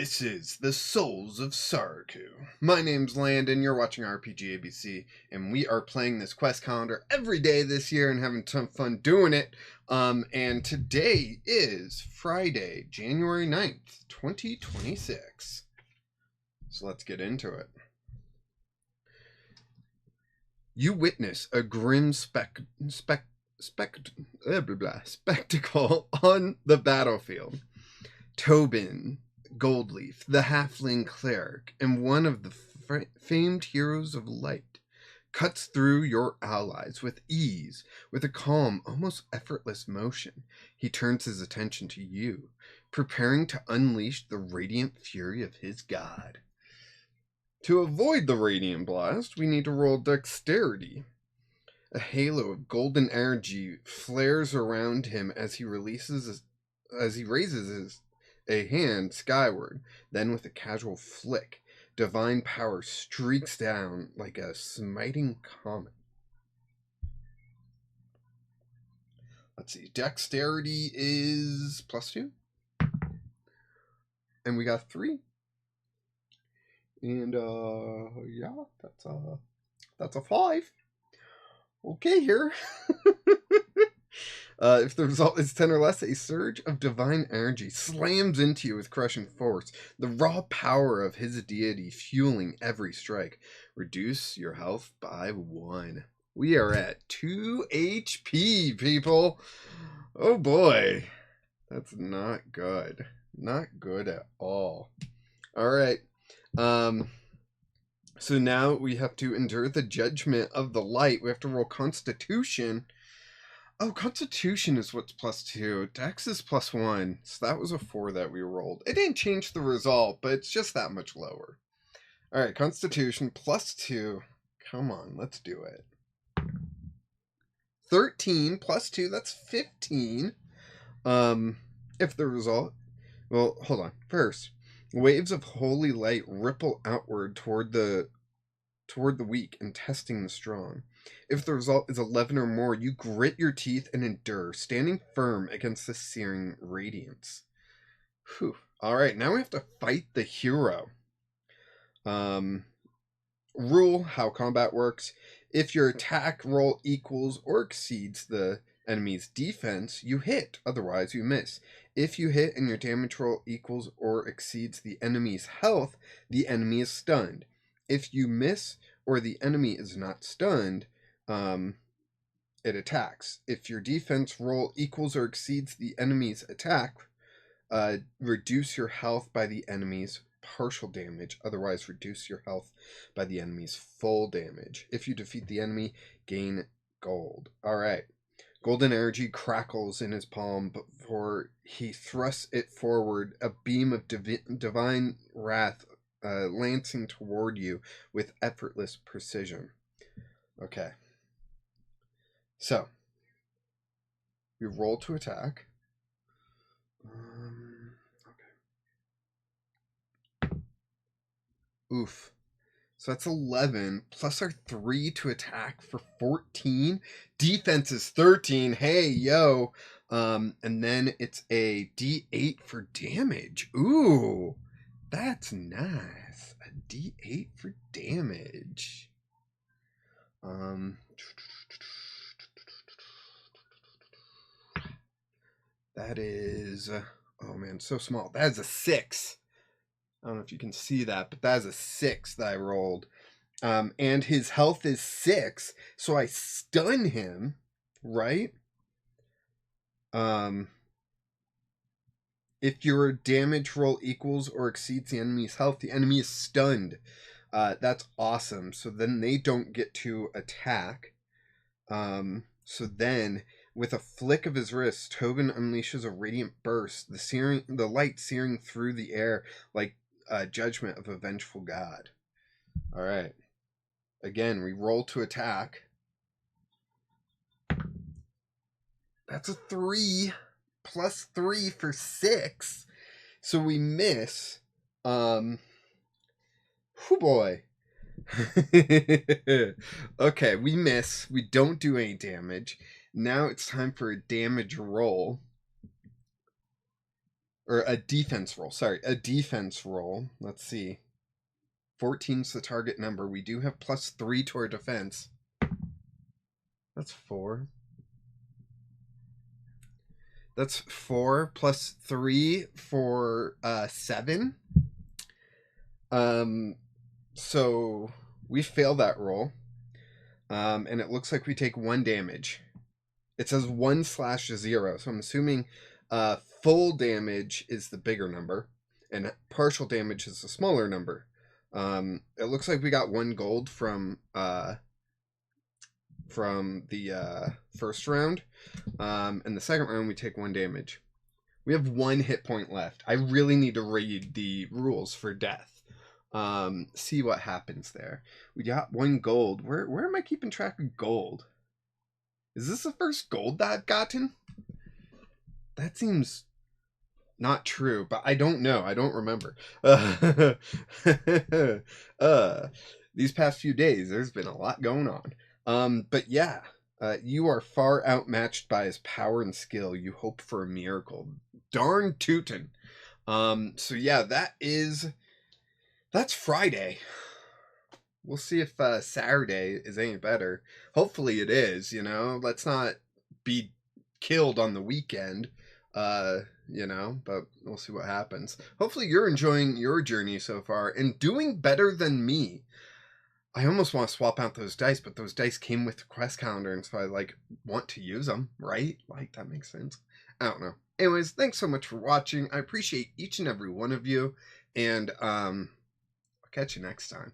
This is the Souls of Saraku. My name's Landon, you're watching RPG ABC, and we are playing this quest calendar every day this year and having some fun doing it. And today is Friday, January 9th, 2026. So let's get into it. You witness a grim spectacle on the battlefield. Tobin Goldleaf, the halfling cleric, and one of the famed heroes of light, cuts through your allies with ease, with a calm, almost effortless motion. He turns his attention to you, preparing to unleash the radiant fury of his god. To avoid the radiant blast, we need to roll dexterity. A halo of golden energy flares around him as he raises a hand skyward. Then with a casual flick, divine power streaks down like a smiting comet. Let's see, dexterity is +2. And we got 3. And yeah, that's a 5. Okay here. If the result is 10 or less, a surge of divine energy slams into you with crushing force. The raw power of his deity fueling every strike. Reduce your health by 1. We are at 2 HP, people. Oh boy. That's not good. Not good at all. Alright. So now we have to endure the judgment of the light. We have to roll Constitution. Oh, Constitution is what's +2. Dex is +1. So that was a 4 that we rolled. It didn't change the result, but it's just that much lower. Alright, Constitution +2. Come on, let's do it. 13 +2, that's 15. If the result... Well, hold on. First, waves of holy light ripple outward toward the weak and testing the strong. If the result is 11 or more, you grit your teeth and endure, standing firm against the searing radiance. Whew. Alright, now we have to fight the hero. Rule, how combat works. If your attack roll equals or exceeds the enemy's defense, you hit. Otherwise, you miss. If you hit and your damage roll equals or exceeds the enemy's health, the enemy is stunned. If you miss or the enemy is not stunned, it attacks. If your defense roll equals or exceeds the enemy's attack, reduce your health by the enemy's partial damage. Otherwise, reduce your health by the enemy's full damage. If you defeat the enemy, gain gold. Alright. Golden energy crackles in his palm before he thrusts it forward, a beam of divine wrath lancing toward you with effortless precision. Okay. So, we roll to attack. Okay. Oof. So that's 11, plus our 3 to attack for 14. Defense is 13. Hey, yo. And then it's a D8 for damage. Ooh, that's nice. A D8 for damage. That is... oh, man, so small. That is a 6. I don't know if you can see that, but that is a 6 that I rolled. And his health is 6, so I stun him, right? If your damage roll equals or exceeds the enemy's health, the enemy is stunned. That's awesome. So then they don't get to attack. So then, with a flick of his wrist, Tobin unleashes a radiant burst, the light searing through the air like judgment of a vengeful god. Alright. Again, we roll to attack. That's a 3. Plus 3 for 6. So we miss. Whoo boy. Okay, we miss. We don't do any damage. Now it's time for a damage roll. or a defense roll. Sorry, a defense roll. Let's see. 14's the target number. We do have +3 to our defense. That's 4. That's 4 plus 3 for 7. So we fail that roll. And it looks like we take 1 damage. It says 1/0, so I'm assuming full damage is the bigger number, and partial damage is the smaller number. It looks like we got 1 gold from the first round, and the second round we take 1 damage. We have 1 hit point left. I really need to read the rules for death. See what happens there. We got 1 gold. Where am I keeping track of gold? Is this the first gold that I've gotten? That seems not true, but I don't know. I don't remember. These past few days, there's been a lot going on. But yeah, you are far outmatched by his power and skill. You hope for a miracle. Darn tootin'. So yeah, that's Friday. We'll see if Saturday is any better. Hopefully it is, Let's not be killed on the weekend, but we'll see what happens. Hopefully you're enjoying your journey so far and doing better than me. I almost want to swap out those dice, but those dice came with the quest calendar, and so I, want to use them, right? That makes sense. I don't know. Anyways, thanks so much for watching. I appreciate each and every one of you, and I'll catch you next time.